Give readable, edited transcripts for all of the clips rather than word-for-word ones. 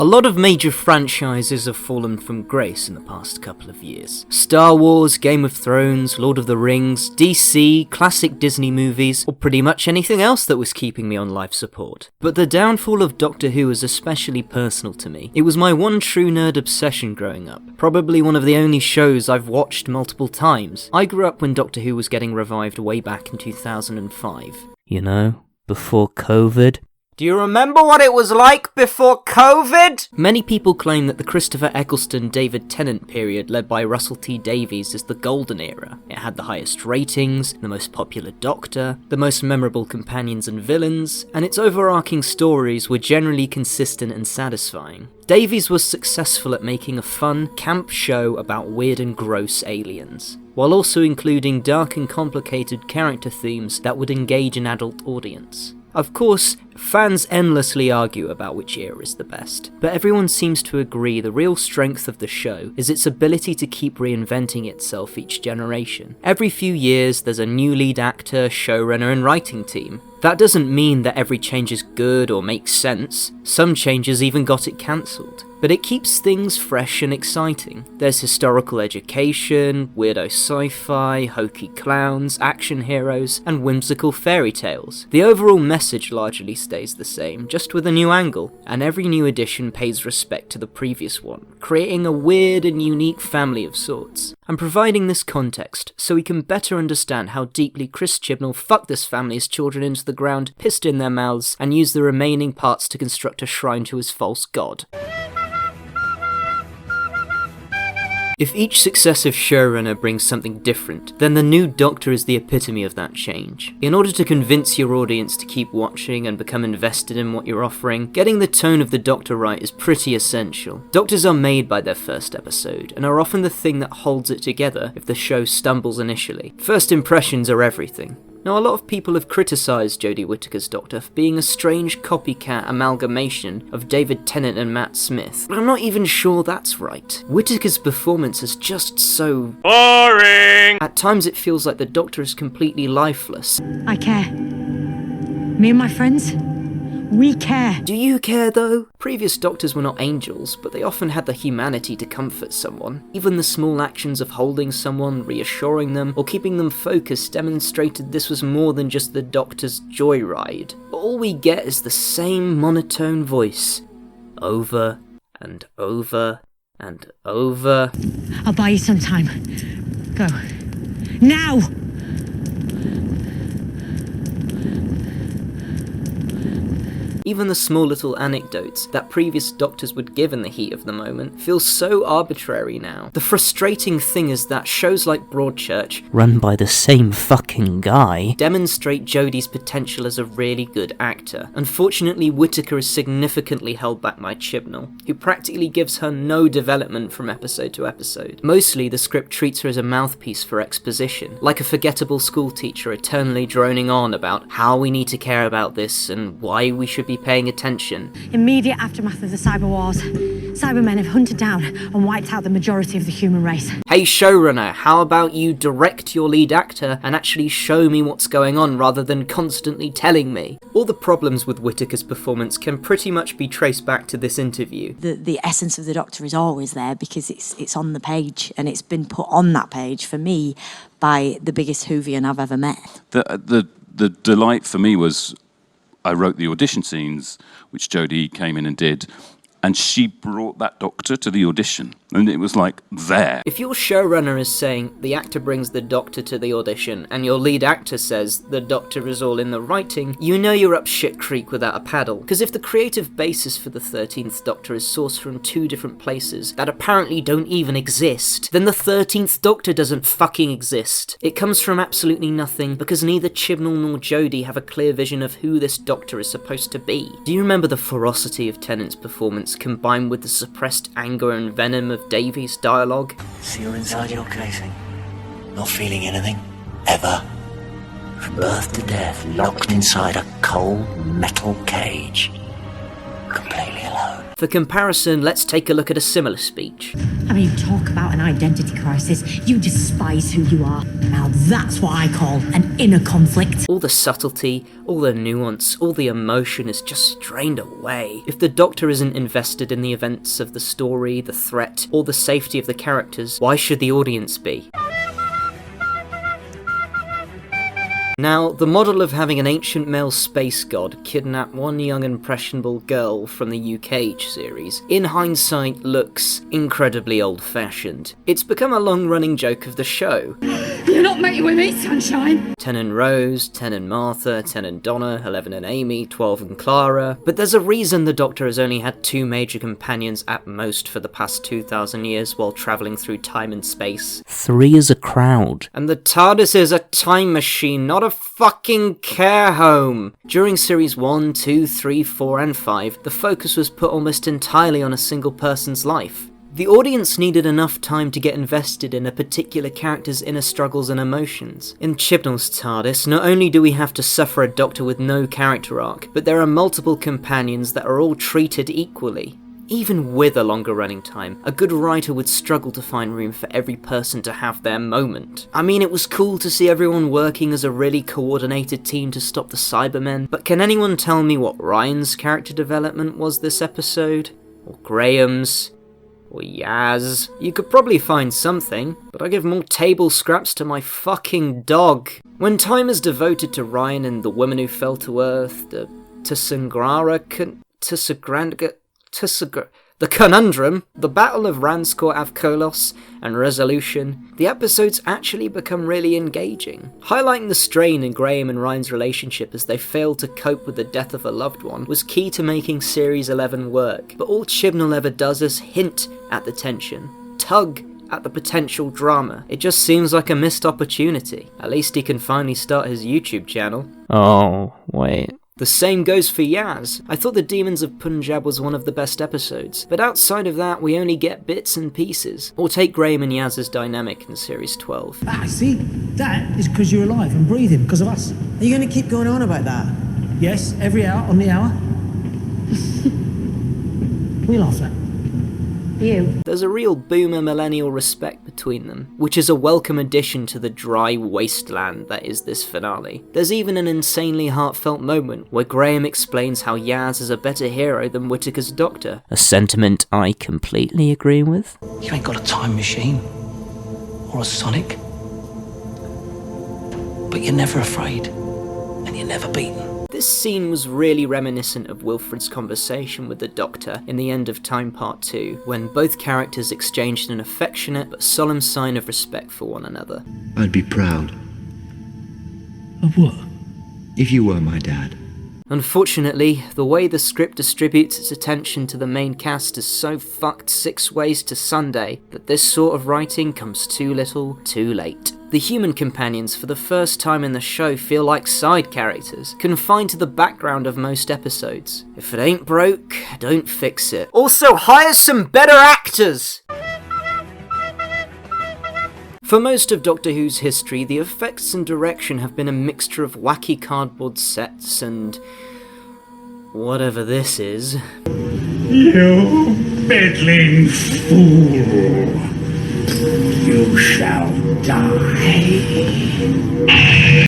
A lot of major franchises have fallen from grace in the past couple of years. Star Wars, Game of Thrones, Lord of the Rings, DC, classic Disney movies, or pretty much anything else that was keeping me on life support. But the downfall of Doctor Who is especially personal to me. It was my one true nerd obsession growing up, probably one of the only shows I've watched multiple times. I grew up when Doctor Who was getting revived way back in 2005. You know, before COVID. Do you remember what it was like before COVID? Many people claim that the Christopher Eccleston, David Tennant period led by Russell T Davies is the golden era. It had the highest ratings, the most popular Doctor, the most memorable companions and villains, and its overarching stories were generally consistent and satisfying. Davies was successful at making a fun, camp show about weird and gross aliens, while also including dark and complicated character themes that would engage an adult audience. Of course, fans endlessly argue about which era is the best, but everyone seems to agree the real strength of the show is its ability to keep reinventing itself each generation. Every few years there's a new lead actor, showrunner and writing team. That doesn't mean that every change is good or makes sense. Some changes even got it cancelled. But it keeps things fresh and exciting. There's historical education, weirdo sci-fi, hokey clowns, action heroes, and whimsical fairy tales. The overall message largely stays the same, just with a new angle, and every new edition pays respect to the previous one, creating a weird and unique family of sorts. I'm providing this context so we can better understand how deeply Chris Chibnall fucked this family's children into the ground, pissed in their mouths, and used the remaining parts to construct a shrine to his false god. If each successive showrunner brings something different, then the new Doctor is the epitome of that change. In order to convince your audience to keep watching and become invested in what you're offering, getting the tone of the Doctor right is pretty essential. Doctors are made by their first episode, and are often the thing that holds it together if the show stumbles initially. First impressions are everything. Now, a lot of people have criticised Jodie Whittaker's Doctor for being a strange copycat amalgamation of David Tennant and Matt Smith, but I'm not even sure that's right. Whittaker's performance is just so boring! At times it feels like the Doctor is completely lifeless. I care. Me and my friends, we care. Do you care though? Previous Doctors were not angels, but they often had the humanity to comfort someone. Even the small actions of holding someone, reassuring them, or keeping them focused demonstrated this was more than just the Doctor's joyride. But all we get is the same monotone voice, over and over and over. I'll buy you some time. Go. Now! Even the small little anecdotes that previous Doctors would give in the heat of the moment feel so arbitrary now. The frustrating thing is that shows like Broadchurch, run by the same fucking guy, demonstrate Jodie's potential as a really good actor. Unfortunately, Whittaker is significantly held back by Chibnall, who practically gives her no development from episode to episode. Mostly, the script treats her as a mouthpiece for exposition, like a forgettable schoolteacher eternally droning on about how we need to care about this and why we should be paying attention. Immediate aftermath of the Cyber Wars, Cybermen have hunted down and wiped out the majority of the human race. Hey showrunner, how about you direct your lead actor and actually show me what's going on rather than constantly telling me? All the problems with Whittaker's performance can pretty much be traced back to this interview. The essence of the Doctor is always there because it's on the page, and it's been put on that page for me by the biggest Whovian I've ever met. The delight for me was I wrote the audition scenes, which Jodie came in and did, and she brought that Doctor to the audition, and it was like there. If your showrunner is saying the actor brings the Doctor to the audition, and your lead actor says the Doctor is all in the writing, you know you're up shit creek without a paddle. Because if the creative basis for the 13th Doctor is sourced from two different places that apparently don't even exist, then the 13th Doctor doesn't fucking exist. It comes from absolutely nothing, because neither Chibnall nor Jodie have a clear vision of who this Doctor is supposed to be. Do you remember the ferocity of Tennant's performance combined with the suppressed anger and venom of Davies' dialogue? So you're inside your casing, not feeling anything, ever. From birth to death, locked inside a cold metal cage, completely alone. For comparison, let's take a look at a similar speech. I mean, you talk about an identity crisis. You despise who you are. Now that's what I call an inner conflict. All the subtlety, all the nuance, all the emotion is just drained away. If the Doctor isn't invested in the events of the story, the threat, or the safety of the characters, why should the audience be? Now, the model of having an ancient male space god kidnap one young impressionable girl from the UK series, in hindsight looks incredibly old-fashioned. It's become a long-running joke of the show. You're not mating with me, sunshine. 10 and Rose, 10 and Martha, 10 and Donna, 11 and Amy, 12 and Clara. But there's a reason the Doctor has only had 2 major companions at most for the past 2,000 years while travelling through time and space. 3 is a crowd. And the TARDIS is a time machine, not a fucking care home. During series 1, 2, 3, 4 and 5, the focus was put almost entirely on a single person's life. The audience needed enough time to get invested in a particular character's inner struggles and emotions. In Chibnall's TARDIS, not only do we have to suffer a Doctor with no character arc, but there are multiple companions that are all treated equally. Even with a longer running time, a good writer would struggle to find room for every person to have their moment. I mean, it was cool to see everyone working as a really coordinated team to stop the Cybermen, but can anyone tell me what Ryan's character development was this episode? Or Graham's? Or Yaz? You could probably find something, but I give more table scraps to my fucking dog. When time is devoted to Ryan and the woman who fell to Earth, the the conundrum, the Battle of Ranskor Avkolos, and Resolution, the episodes actually become really engaging. Highlighting the strain in Graham and Ryan's relationship as they failed to cope with the death of a loved one was key to making Series 11 work, but all Chibnall ever does is hint at the tension, tug at the potential drama. It just seems like a missed opportunity. At least he can finally start his YouTube channel. Oh, wait. The same goes for Yaz. I thought the Demons of Punjab was one of the best episodes, but outside of that we only get bits and pieces. Or take Graham and Yaz's dynamic in Series 12. Ah, see? That is because you're alive and breathing because of us. Are you going to keep going on about that? Yes, every hour on the hour. We laugh at. You. There's a real boomer millennial respect between them, which is a welcome addition to the dry wasteland that is this finale. There's even an insanely heartfelt moment where Graham explains how Yaz is a better hero than Whittaker's Doctor. A sentiment I completely agree with. You ain't got a time machine or a Sonic, but you're never afraid and you're never beaten. This scene was really reminiscent of Wilfred's conversation with the Doctor in the End of Time Part 2, when both characters exchanged an affectionate but solemn sign of respect for one another. I'd be proud. Of what? If you were my dad. Unfortunately, the way the script distributes its attention to the main cast is so fucked 6 ways to Sunday that this sort of writing comes too little, too late. The human companions for the first time in the show feel like side characters, confined to the background of most episodes. If it ain't broke, don't fix it. Also, hire some better actors! For most of Doctor Who's history, the effects and direction have been a mixture of wacky cardboard sets and whatever this is. You meddling fool! You shall die.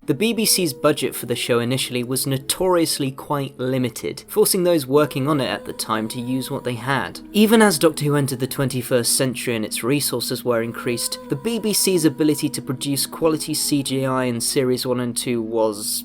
The BBC's budget for the show initially was notoriously quite limited, forcing those working on it at the time to use what they had. Even as Doctor Who entered the 21st century and its resources were increased, the BBC's ability to produce quality CGI in Series 1 and 2 was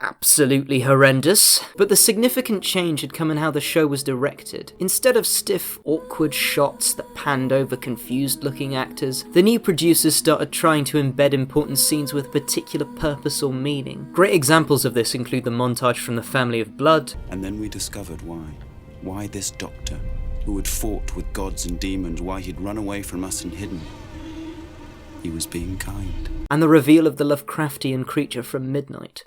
absolutely horrendous, but the significant change had come in how the show was directed. Instead of stiff, awkward shots that panned over confused-looking actors, the new producers started trying to embed important scenes with particular purpose or meaning. Great examples of this include the montage from The Family of Blood. And then we discovered why. Why this Doctor, who had fought with gods and demons, why he'd run away from us and hidden. He was being kind. And the reveal of the Lovecraftian creature from Midnight.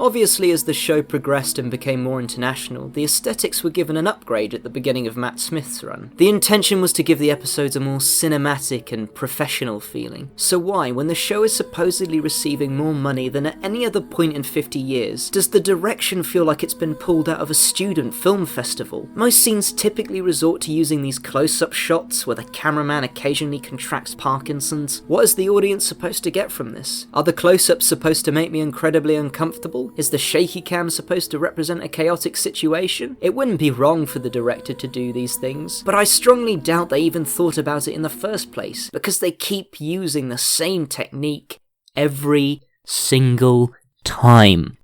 Obviously, as the show progressed and became more international, the aesthetics were given an upgrade at the beginning of Matt Smith's run. The intention was to give the episodes a more cinematic and professional feeling. So why, when the show is supposedly receiving more money than at any other point in 50 years, does the direction feel like it's been pulled out of a student film festival? Most scenes typically resort to using these close-up shots where the cameraman occasionally contracts Parkinson's. What is the audience supposed to get from this? Are the close-ups supposed to make me incredibly uncomfortable? Is the shaky cam supposed to represent a chaotic situation? It wouldn't be wrong for the director to do these things, but I strongly doubt they even thought about it in the first place, because they keep using the same technique every single time.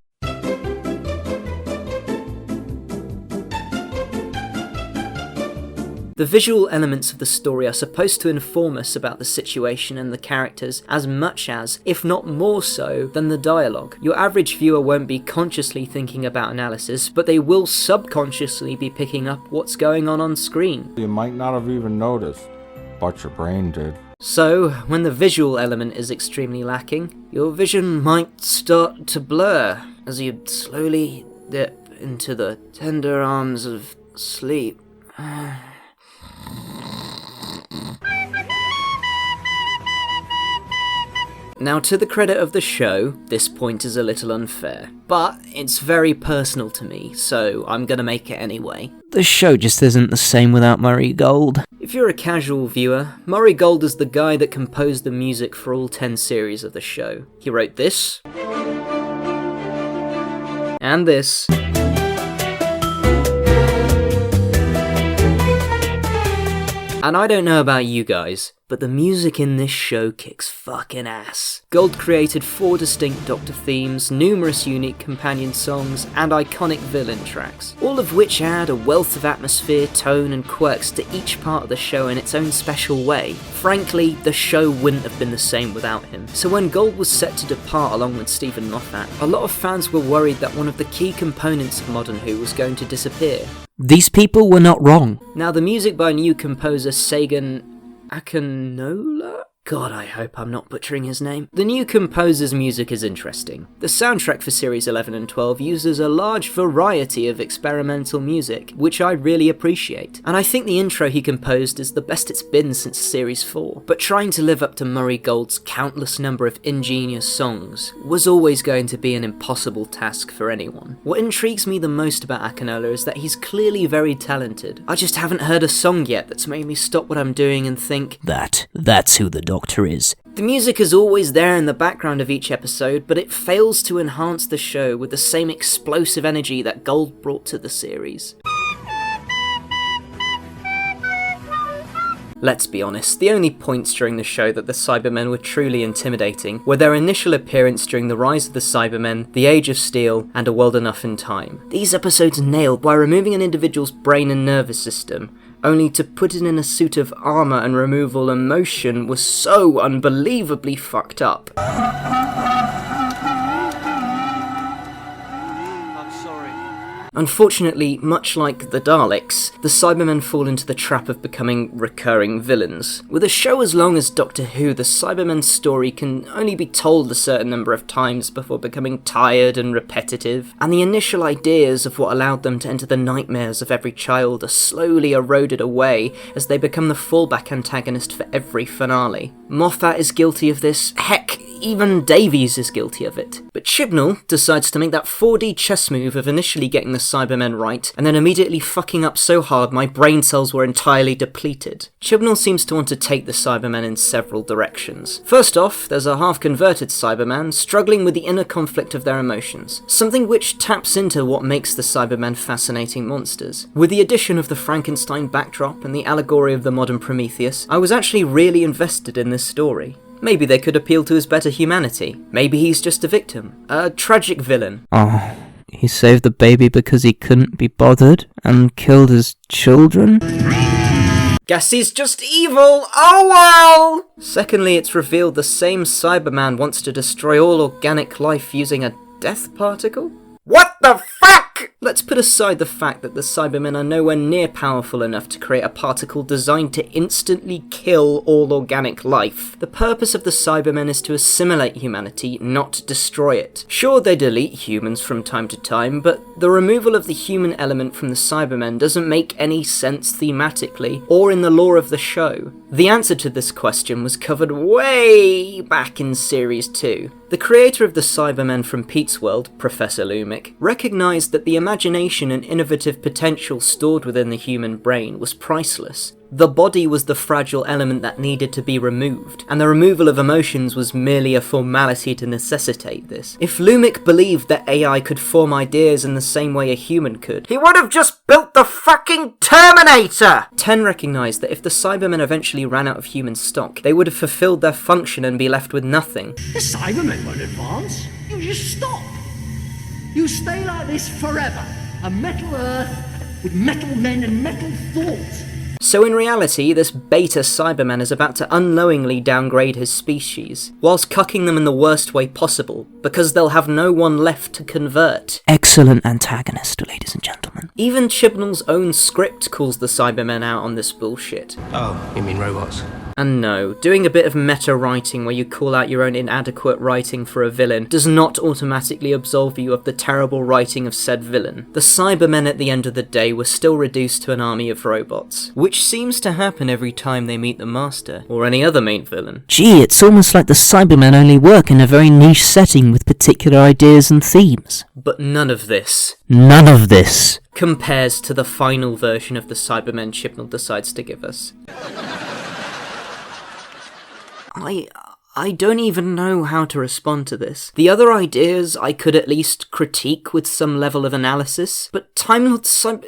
The visual elements of the story are supposed to inform us about the situation and the characters as much as, if not more so, than the dialogue. Your average viewer won't be consciously thinking about analysis, but they will subconsciously be picking up what's going on screen. You might not have even noticed, but your brain did. So, when the visual element is extremely lacking, your vision might start to blur as you slowly dip into the tender arms of sleep. Now, to the credit of the show, this point is a little unfair, but it's very personal to me, so I'm gonna make it anyway. The show just isn't the same without Murray Gold. If you're a casual viewer, Murray Gold is the guy that composed the music for all 10 series of the show. He wrote this, and this, and I don't know about you guys, but the music in this show kicks fucking ass. Gold created 4 distinct Doctor themes, numerous unique companion songs, and iconic villain tracks, all of which add a wealth of atmosphere, tone, and quirks to each part of the show in its own special way. Frankly, the show wouldn't have been the same without him. So when Gold was set to depart along with Stephen Moffat, a lot of fans were worried that one of the key components of Modern Who was going to disappear. These people were not wrong. Now, the music by new composer Sagan Akinola? God, I hope I'm not butchering his name. The new composer's music is interesting. The soundtrack for Series 11 and 12 uses a large variety of experimental music, which I really appreciate. And I think the intro he composed is the best it's been since Series 4. But trying to live up to Murray Gold's countless number of ingenious songs was always going to be an impossible task for anyone. What intrigues me the most about Akinola is that he's clearly very talented. I just haven't heard a song yet that's made me stop what I'm doing and think, that's who the Doctor is. The music is always there in the background of each episode, but it fails to enhance the show with the same explosive energy that Gold brought to the series. Let's be honest, the only points during the show that the Cybermen were truly intimidating were their initial appearance during the Rise of the Cybermen, The Age of Steel, and A World Enough in Time. These episodes are nailed by removing an individual's brain and nervous system, only to put it in a suit of armour and remove all emotion was so unbelievably fucked up. Unfortunately, much like the Daleks, the Cybermen fall into the trap of becoming recurring villains. With a show as long as Doctor Who, the Cybermen's story can only be told a certain number of times before becoming tired and repetitive, and the initial ideas of what allowed them to enter the nightmares of every child are slowly eroded away as they become the fallback antagonist for every finale. Moffat is guilty of this, heck, even Davies is guilty of it. But Chibnall decides to make that 4D chess move of initially getting the Cybermen right, and then immediately fucking up so hard my brain cells were entirely depleted. Chibnall seems to want to take the Cybermen in several directions. First off, there's a half-converted Cyberman struggling with the inner conflict of their emotions, something which taps into what makes the Cybermen fascinating monsters. With the addition of the Frankenstein backdrop and the allegory of the modern Prometheus, I was actually really invested in this story. Maybe they could appeal to his better humanity. Maybe he's just a victim. A tragic villain. Oh, he saved the baby because he couldn't be bothered and killed his children? Guess he's just evil! Oh well! Secondly, it's revealed the same Cyberman wants to destroy all organic life using a death particle? What the fuck?! fuck? Let's put aside the fact that the Cybermen are nowhere near powerful enough to create a particle designed to instantly kill all organic life. The purpose of the Cybermen is to assimilate humanity, not destroy it. Sure, they delete humans from time to time, but the removal of the human element from the Cybermen doesn't make any sense thematically, or in the lore of the show. The answer to this question was covered way back in Series 2. The creator of the Cybermen from Pete's World, Professor Lumic, recognised that the imagination and innovative potential stored within the human brain was priceless. The body was the fragile element that needed to be removed, and the removal of emotions was merely a formality to necessitate this. If Lumic believed that AI could form ideas in the same way a human could, he would have just built the fucking Terminator! Ten recognised that if the Cybermen eventually ran out of human stock, they would have fulfilled their function and be left with nothing. The Cybermen won't advance. You just stop. You stay like this forever. A metal Earth with metal men and metal thoughts. So in reality, this beta Cyberman is about to unknowingly downgrade his species, whilst cucking them in the worst way possible, because they'll have no one left to convert. Excellent antagonist, ladies and gentlemen. Even Chibnall's own script calls the Cybermen out on this bullshit. Oh, you mean robots? And no, doing a bit of meta writing where you call out your own inadequate writing for a villain does not automatically absolve you of the terrible writing of said villain. The Cybermen at the end of the day were still reduced to an army of robots, which seems to happen every time they meet the Master, or any other main villain. Gee, it's almost like the Cybermen only work in a very niche setting with particular ideas and themes. But none of this compares to the final version of the Cybermen Chibnall decides to give us. I don't even know how to respond to this. The other ideas I could at least critique with some level of analysis, but Timelords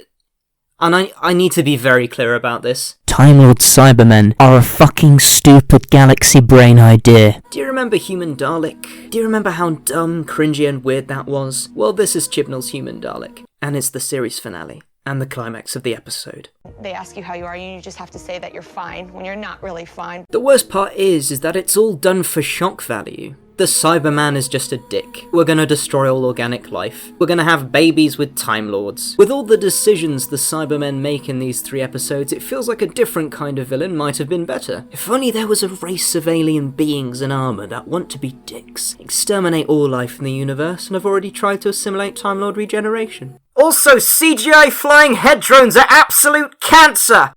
and I need to be very clear about this. Timelords Cybermen are a fucking stupid galaxy brain idea. Do you remember Human Dalek? Do you remember how dumb, cringy and weird that was? Well, this is Chibnall's Human Dalek, and it's the series finale. And the climax of the episode. They ask you how you are, and you just have to say that you're fine when you're not really fine. The worst part is that it's all done for shock value. The Cyberman is just a dick. We're gonna destroy all organic life. We're gonna have babies with Timelords. With all the decisions the Cybermen make in these 3 episodes, it feels like a different kind of villain might have been better. If only there was a race of alien beings in armour that want to be dicks, exterminate all life in the universe, and have already tried to assimilate Time Lord regeneration. Also, CGI flying head drones are absolute cancer!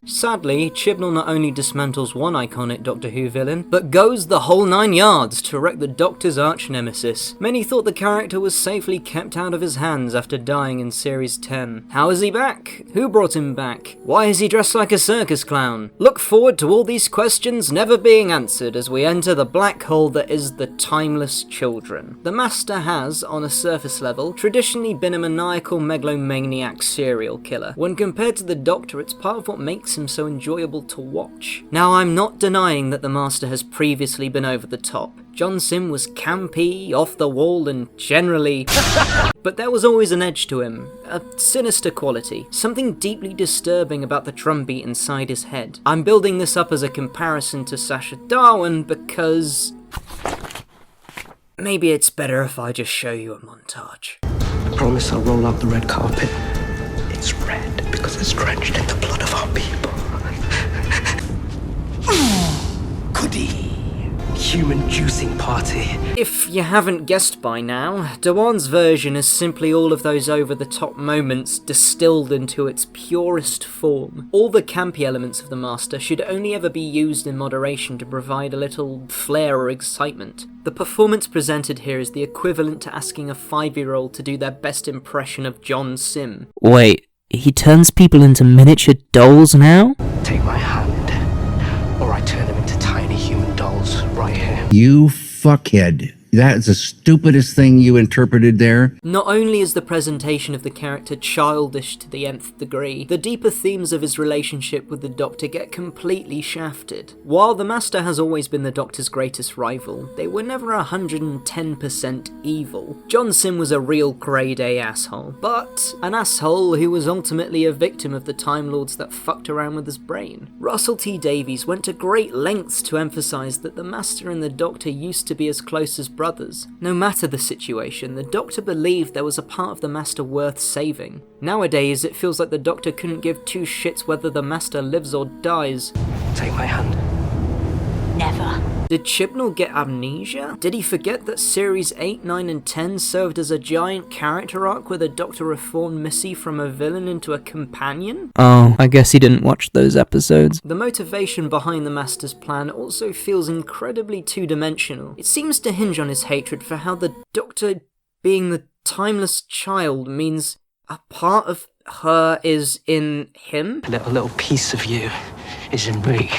Sadly, Chibnall not only dismantles one iconic Doctor Who villain, but goes the whole 9 yards to wreck the Doctor's arch-nemesis. Many thought the character was safely kept out of his hands after dying in Series 10. How is he back? Who brought him back? Why is he dressed like a circus clown? Look forward to all these questions never being answered as we enter the black hole that is the Timeless Children. The Master has, on a surface level, traditionally been a maniacal megalomaniac serial killer. When compared to the Doctor, it's part of what makes him so enjoyable to watch. Now, I'm not denying that the Master has previously been over the top. John Sim was campy, off the wall, and generally... but there was always an edge to him, a sinister quality, something deeply disturbing about the drumbeat inside his head. I'm building this up as a comparison to Sacha Darwin because... maybe it's better if I just show you a montage. I promise I'll roll out the red carpet. It's red because it's drenched in the blood of our people. Goody! Human juicing party. If you haven't guessed by now, Dewan's version is simply all of those over-the-top moments distilled into its purest form. All the campy elements of the Master should only ever be used in moderation to provide a little flair or excitement. The performance presented here is the equivalent to asking a 5-year-old to do their best impression of John Sim. Wait, he turns people into miniature dolls now? Take my hand, or I turn them into tiny human dolls right here. You fuckhead. That is the stupidest thing you interpreted there. Not only is the presentation of the character childish to the nth degree, the deeper themes of his relationship with the Doctor get completely shafted. While the Master has always been the Doctor's greatest rival, they were never 110% evil. John Sim was a real grade A asshole, but an asshole who was ultimately a victim of the Time Lords that fucked around with his brain. Russell T Davies went to great lengths to emphasise that the Master and the Doctor used to be as close as brothers. No matter the situation, the Doctor believed there was a part of the Master worth saving. Nowadays, it feels like the Doctor couldn't give two shits whether the Master lives or dies. Take my hand. Never. Did Chibnall get amnesia? Did he forget that series 8, 9 and 10 served as a giant character arc where the Doctor reformed Missy from a villain into a companion? Oh, I guess he didn't watch those episodes. The motivation behind the Master's plan also feels incredibly two-dimensional. It seems to hinge on his hatred for how the Doctor, being the timeless child, means a part of her is in him? A little piece of you is in me.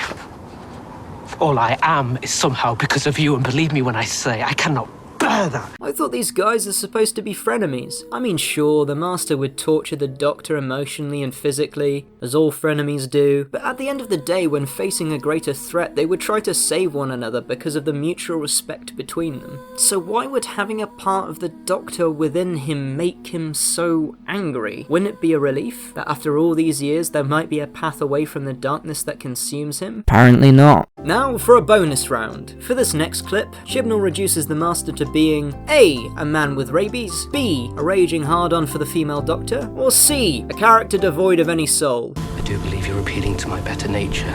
All I am is somehow because of you, and believe me when I say I cannot bear that. I thought these guys are supposed to be frenemies. I mean, sure, the Master would torture the Doctor emotionally and physically, as all frenemies do, but at the end of the day, when facing a greater threat, they would try to save one another because of the mutual respect between them. So why would having a part of the Doctor within him make him so angry? Wouldn't it be a relief that after all these years, there might be a path away from the darkness that consumes him? Apparently not. Now for a bonus round. For this next clip, Chibnall reduces the Master to being A. a man with rabies, B. a raging hard-on for the female Doctor, or C. a character devoid of any soul. I do believe you're appealing to my better nature,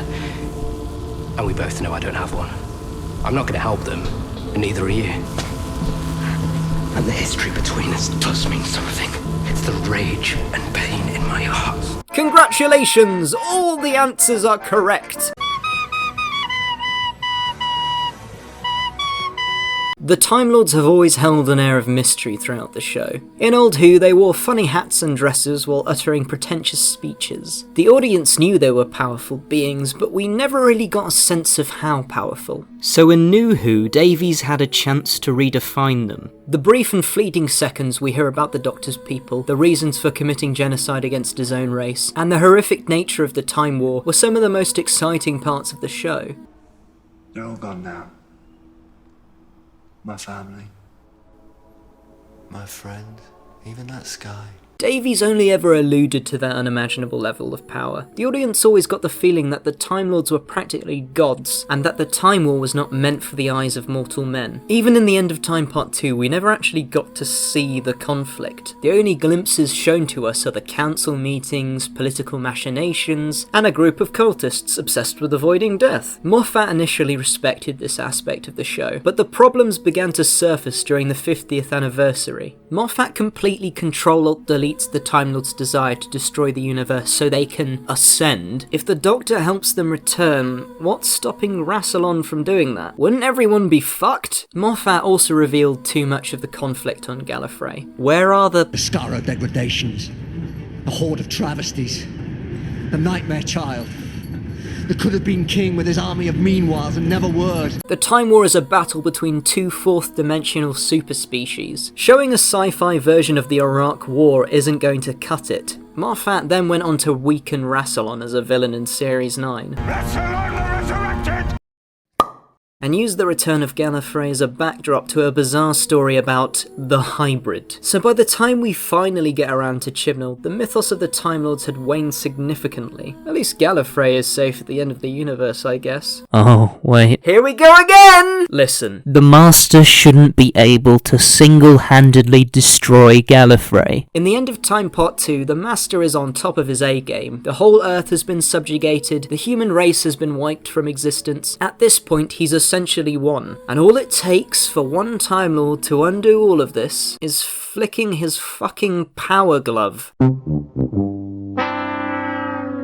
and we both know I don't have one. I'm not going to help them, and neither are you. And the history between us does mean something. It's the rage and pain in my heart. Congratulations! All the answers are correct! The Time Lords have always held an air of mystery throughout the show. In Old Who, they wore funny hats and dresses while uttering pretentious speeches. The audience knew they were powerful beings, but we never really got a sense of how powerful. So in New Who, Davies had a chance to redefine them. The brief and fleeting seconds we hear about the Doctor's people, the reasons for committing genocide against his own race, and the horrific nature of the Time War were some of the most exciting parts of the show. They're all gone now. My family, my friends, even that sky. Davies only ever alluded to that unimaginable level of power. The audience always got the feeling that the Time Lords were practically gods, and that the Time War was not meant for the eyes of mortal men. Even in the End of Time Part 2, we never actually got to see the conflict. The only glimpses shown to us are the council meetings, political machinations, and a group of cultists obsessed with avoiding death. Moffat initially respected this aspect of the show, but the problems began to surface during the 50th anniversary. Moffat completely control-alt-deletes the Time Lords' desire to destroy the universe so they can ascend. If the Doctor helps them return, what's stopping Rassilon from doing that? Wouldn't everyone be fucked? Moffat also revealed too much of the conflict on Gallifrey. Where are the scar of degradations, a horde of travesties, the nightmare child that could have been king with his army of meanwhiles and never word. The Time War is a battle between two fourth-dimensional superspecies. Showing a sci-fi version of the Iraq War isn't going to cut it. Moffat then went on to weaken Rassilon as a villain in Series 9. Rassilon the Resurrected! And used the return of Gallifrey as a backdrop to a bizarre story about the hybrid. So by the time we finally get around to Chibnall, the mythos of the Time Lords had waned significantly. At least Gallifrey is safe at the end of the universe, I guess. Oh, wait. Here we go again! Listen. The Master shouldn't be able to single-handedly destroy Gallifrey. In the End of Time Part 2, the Master is on top of his A-game. The whole Earth has been subjugated, the human race has been wiped from existence. At this point, he's essentially won. And all it takes for one Time Lord to undo all of this is flicking his fucking power glove.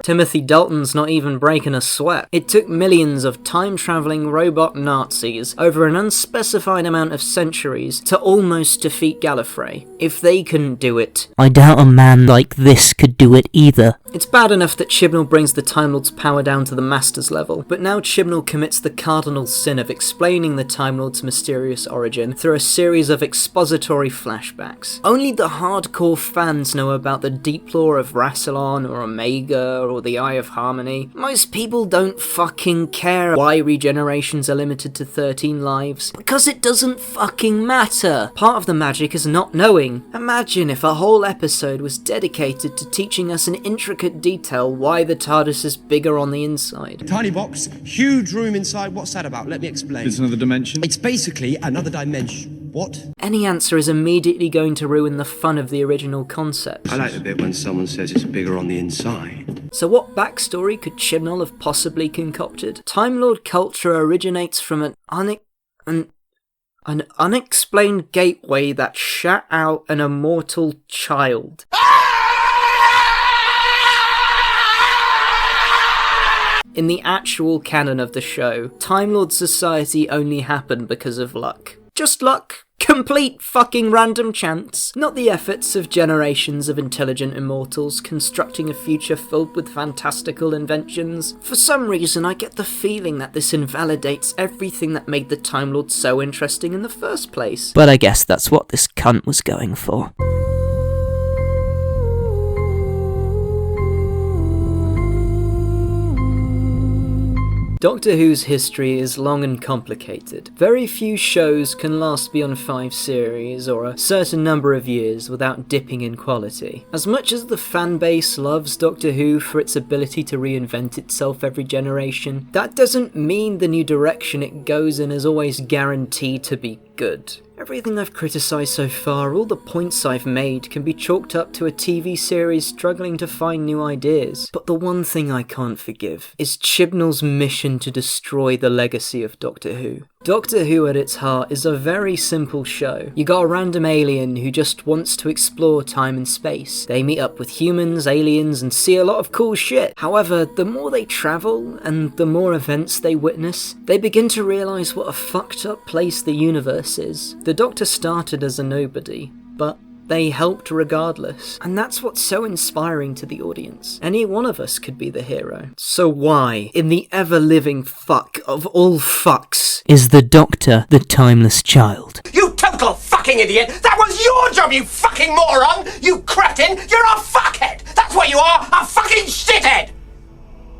Timothy Dalton's not even breaking a sweat. It took millions of time-travelling robot Nazis over an unspecified amount of centuries to almost defeat Gallifrey. If they couldn't do it, I doubt a man like this could do it either. It's bad enough that Chibnall brings the Time Lord's power down to the Master's level, but now Chibnall commits the cardinal sin of explaining the Time Lord's mysterious origin through a series of expository flashbacks. Only the hardcore fans know about the deep lore of Rassilon or Omega or or the Eye of Harmony. Most people don't fucking care why regenerations are limited to 13 lives, because it doesn't fucking matter. Part of the magic is not knowing. Imagine if a whole episode was dedicated to teaching us in intricate detail why the TARDIS is bigger on the inside. Tiny box, huge room inside. What's that about? Let me explain. It's another dimension? It's basically another dimension. What? Any answer is immediately going to ruin the fun of the original concept. I like the bit when someone says it's bigger on the inside. So what backstory could Chibnall have possibly concocted? Time Lord culture originates from an unexplained gateway that shut out an immortal child. In the actual canon of the show, Time Lord society only happened because of luck. Just luck. Complete fucking random chance. Not the efforts of generations of intelligent immortals constructing a future filled with fantastical inventions. For some reason, I get the feeling that this invalidates everything that made the Time Lord so interesting in the first place. But I guess that's what this cunt was going for. Doctor Who's history is long and complicated. Very few shows can last beyond 5 series or a certain number of years without dipping in quality. As much as the fanbase loves Doctor Who for its ability to reinvent itself every generation, that doesn't mean the new direction it goes in is always guaranteed to be good. Everything I've criticised so far, all the points I've made, can be chalked up to a TV series struggling to find new ideas. But the one thing I can't forgive is Chibnall's mission to destroy the legacy of Doctor Who. Doctor Who at its heart is a very simple show. You got a random alien who just wants to explore time and space. They meet up with humans, aliens, and see a lot of cool shit. However, the more they travel, and the more events they witness, they begin to realise what a fucked up place the universe is. The Doctor started as a nobody, but they helped regardless, and that's what's so inspiring to the audience. Any one of us could be the hero. So why, in the ever-living fuck of all fucks, is the Doctor the timeless child? You total fucking idiot! That was your job, you fucking moron! You cretin! You're a fuckhead! That's what you are! A fucking shithead!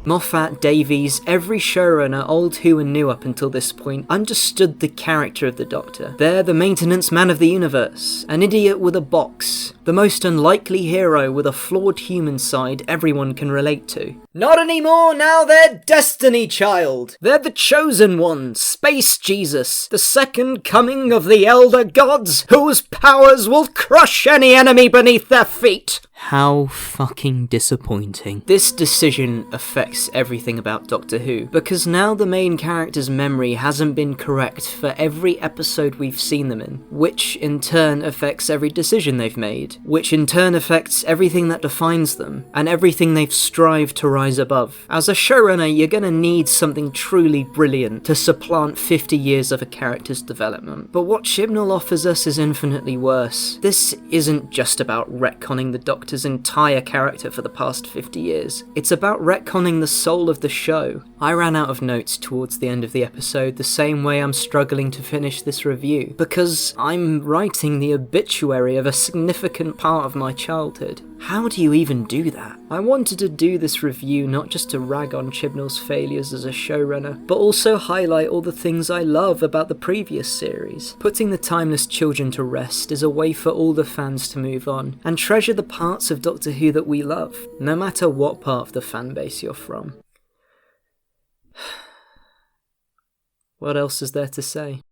Moffat, Davies, every showrunner, old Who and new up until this point, understood the character of the Doctor. They're the maintenance man of the universe, an idiot with a box, the most unlikely hero with a flawed human side everyone can relate to. Not anymore, now they're Destiny Child! They're the Chosen One, Space Jesus, the second coming of the Elder Gods, whose powers will crush any enemy beneath their feet! How fucking disappointing. This decision affects everything about Doctor Who, because now the main character's memory hasn't been correct for every episode we've seen them in, which in turn affects every decision they've made, which in turn affects everything that defines them, and everything they've strived to rise above. As a showrunner, you're gonna need something truly brilliant to supplant 50 years of a character's development. But what Chibnall offers us is infinitely worse. This isn't just about retconning the Doctor's entire character for the past 50 years. It's about retconning the soul of the show. I ran out of notes towards the end of the episode the same way I'm struggling to finish this review, because I'm writing the obituary of a significant part of my childhood. How do you even do that? I wanted to do this review not just to rag on Chibnall's failures as a showrunner, but also highlight all the things I love about the previous series. Putting the timeless children to rest is a way for all the fans to move on, and treasure the parts of Doctor Who that we love, no matter what part of the fanbase you're from. What else is there to say?